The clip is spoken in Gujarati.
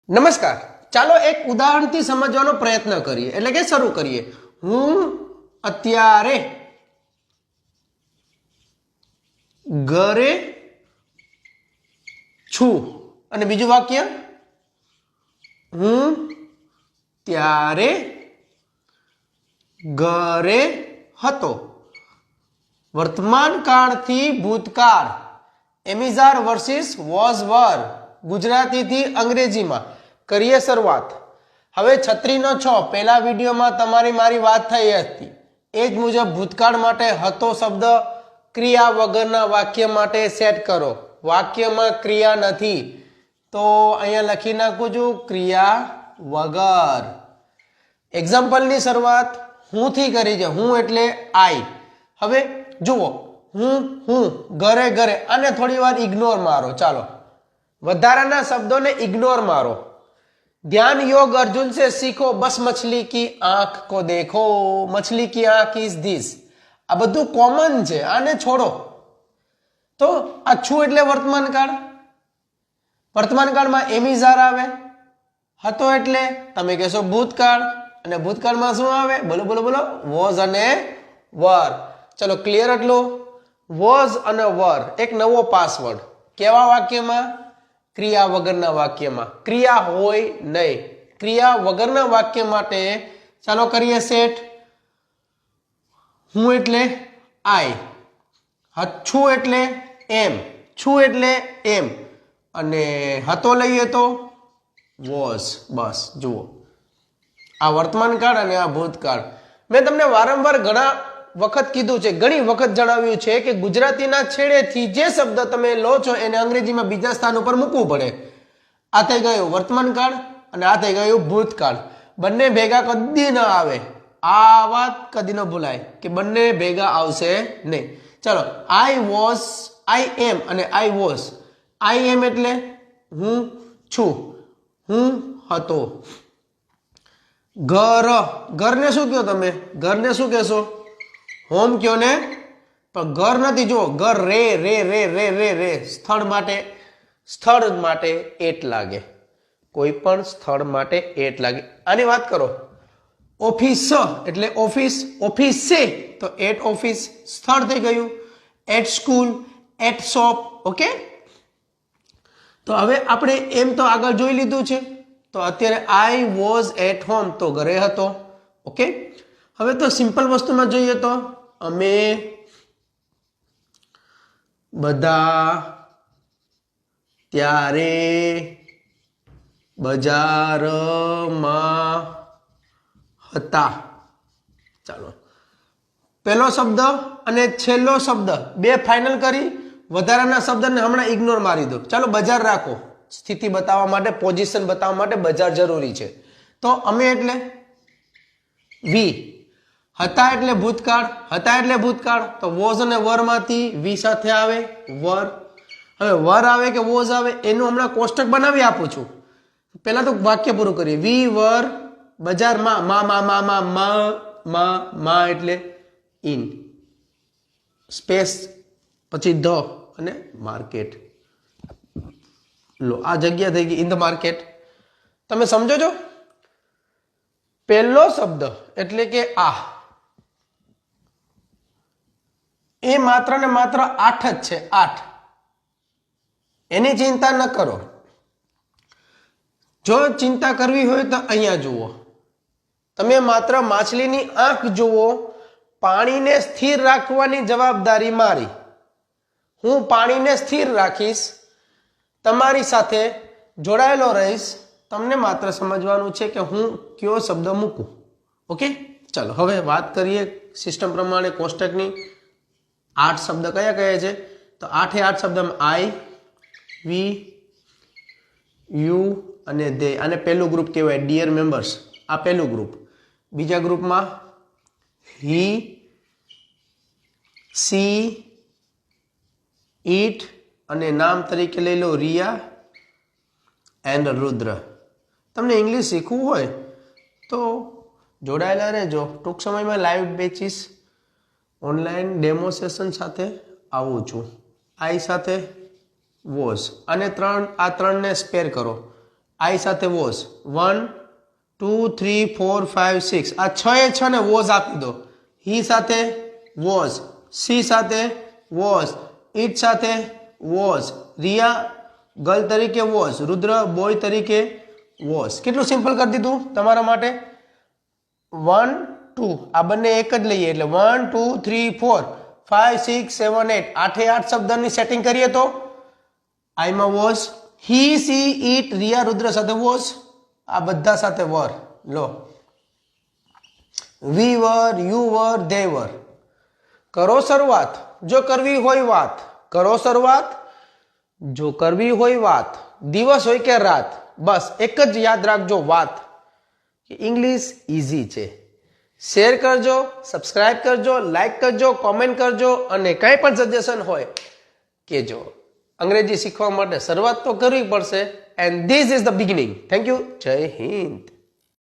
નમસ્કાર, ચાલો એક ઉદાહરણથી સમજવાનો પ્રયત્ન કરીએ, એટલે કે શરૂ કરીએ. હું અત્યારે ઘરે છું. અને બીજું વાક્ય, હું ત્યારે ઘરે હતો. વર્તમાન કાળથી ભૂતકાળ, એમિઝાર વર્સિસ વોઝ વર, ગુજરાતીથી અંગ્રેજીમાં. કરીએ શરૂઆત. હવે છત્રીનો છ પહેલા વિડીયોમાં તમારી મારી વાત થઈ હતી, એ જ મુજબ ભૂતકાળ માટે હતો શબ્દ ક્રિયા વગરના વાક્ય માટે સેટ કરો. વાક્યમાં ક્રિયા નથી તો અહીંયા લખી નાખું છું ક્રિયા વગર. એક્ઝામ્પલની શરૂઆત હું થી કરી છે. હું એટલે આઈ. હવે જુઓ, હું ઘરે ઘરે, આને થોડી વાર ઇગ્નોર મારો. ચાલો, વધારાના શબ્દોને ઇગ્નોર મારો. ध्यान योग अर्जुन से सीखो, बस मछली की आंख को देखो, मछली की आंख इज धीस. આ બધું કોમન છે, આને છોડો. તો આ છું એટલે વર્તમાન કાળ. વર્તમાન કાળમાં એમિઝાર આવે. હતો એટલે તમે કહેશો ભૂતકાળ, અને ભૂતકાળમાં શું આવે? બોલો બોલો બોલો, વોઝ અને વર. ચલો ક્લિયર એટલું. વોઝ અને વર એક નવો પાસવર્ડ. કેવા વાક્યમાં? ક્રિયા વગરના વાક્યમાં. ક્રિયા હોય નહીં. ક્રિયા વગરના વાક્ય માટે ચાલો કરીએ સેટ. હું એટલે આઈ, છું એટલે એમ, છું એટલે એમ, અને હતો લઈએ તો વોઝ. બસ જુઓ, આ વર્તમાન કાળ અને આ ભૂતકાળ. મેં તમને વારંવાર ઘણા વખત કીધું છે, ઘણી વખત જણાવ્યું છે કે ગુજરાતીના છેડેથી જે શબ્દ તમે લો છો એને અંગ્રેજીમાં બીજા સ્થાન ઉપર મૂકવું પડે. આ થઈ ગયું વર્તમાન કાળ અને આ થઈ ગયું ભૂતકાળ. બંને ભેગા કદી ન આવે. આ વાત કદી ન ભૂલાય કે બંને ભેગા આવશે નહીં. ચલો, આઈ વોઝ, આઈ એમ અને આઈ વોઝ. આઈ એમ એટલે હું છું, હું હતો. ઘર, ઘરને શું કહો તમે? ઘરને શું કહેશો? હોમ કયો ને, પણ ઘર નથી. જુઓ, ઘર રે રે રે રે રે રે. સ્થળ માટે એટ લાગે. કોઈ પણ સ્થળ માટે એટ લાગે. આની વાત કરો. ઓફિસ એટલે ઓફિસ, ઓફિસ છે તો એટ ઓફિસ સ્થળ થઈ ગયું. At school, at shop. Okay, તો હવે આપણે એમ તો આગળ જોઈ લીધું છે. તો અત્યારે આઈ વોઝ એટ હોમ તો ઘરે હતો. ઓકે, હવે તો સિમ્પલ વસ્તુમાં જોઈએ તો અમે બધા ત્યારે બજારમાં હતા. ચાલો, પહેલો શબ્દ અને છેલ્લો શબ્દ બે ફાઇનલ કરી. વધારાના શબ્દને હમણાં ઇગ્નોર મારી દો. ચાલો, બજાર રાખો. સ્થિતિ બતાવવા માટે, પોઝિશન બતાવવા માટે બજાર જરૂરી છે. તો અમે એટલે વી. હતા એટલે ભૂતકાળ, હતા એટલે ભૂતકાળ તો વોઝ અને વરમાંથી વી સાથે આવે વર. હવે વર આવે કે વોઝ આવે એનું હમણાં કોષ્ટક બનાવી આપું છું. પહેલા તો વાક્ય પૂરું કરીએ. વી વર બજારમાં. મા એટલે ઇન, સ્પેસ પછી ધ અને માર્કેટ. લો, આ જગ્યા થઈ ગઈ ઇન ધ માર્કેટ. તમે સમજો છો? પહેલો શબ્દ એટલે કે આ, એ માત્ર ને માત્ર 8 જ છે. 8. એની ચિંતા ન કરો. જો ચિંતા કરવી હોય તો અહીંયા જુઓ. તમે માત્ર માછલીની આંખ જુઓ. પાણીને સ્થિર રાખવાની જવાબદારી મારી. હું પાણીને સ્થિર રાખીશ, તમારી સાથે જોડાયેલો રહીશ. તમને માત્ર સમજવાનું છે કે હું કયો શબ્દ મૂકું. ઓકે, ચાલો હવે વાત કરીએ સિસ્ટમ પ્રમાણે કોષ્ટકની. 8 શબ્દ કયા કયા છે? તો 8 શબ્દમાં આઈ, વી, યુ અને દે. આને પહેલું ગ્રુપ કહેવાય, ડિયર મેમ્બર્સ. આ પહેલું ગ્રુપ. બીજા ગ્રુપમાં હી, સી, ઈટ અને નામ તરીકે લઈ લો રિયા એન્ડ રુદ્ર. તમને ઇંગ્લિશ શીખવું હોય તો જોડાયેલા રહેજો. ટૂંક સમયમાં live batches online demo session સાથે આવું છું. આઈ સાથે વોઝ અને આ ત્રણને સ્પેર કરો. આઈ સાથે વોઝ 1 2 3 4 5 6 આ 6 એ 6 ને વોઝ આપી દો હી સાથે વોઝ સી સાથે વોઝ ઇટ સાથે વોઝ રિયા ગર્લ તરીકે વોઝ રુદ્ર બોય તરીકે વોઝ કેટલું સિમ્પલ કરી દીધું તમારા માટે 1 2 આ બંને એક જ લઈએ એટલે 1 2 3 4 5 6 7 8 8 8 શબ્દની સેટિંગ કરીએ તો આઈમાં was he see it Riya Rudra સાથે વોઝ આ બધા સાથે વર લો વી વર યુ વર ધે વર કરો શરૂઆત જો કરવી હોય વાત કરો શરૂઆત જો કરવી હોય વાત દિવસ હોય કે રાત બસ એક જ યાદ રાખજો વાત કે ઇંગ્લિશ ઇઝી છે શેર કરજો સબસ્ક્રાઇબ કરજો લાઈક કરજો કોમેન્ટ કરજો અને કંઈ પણ સજેશન હોય કહેજો અંગ્રેજી શીખવા માટે શરૂઆત તો કરવી પડશે and this is the beginning thank you જય હિન્દ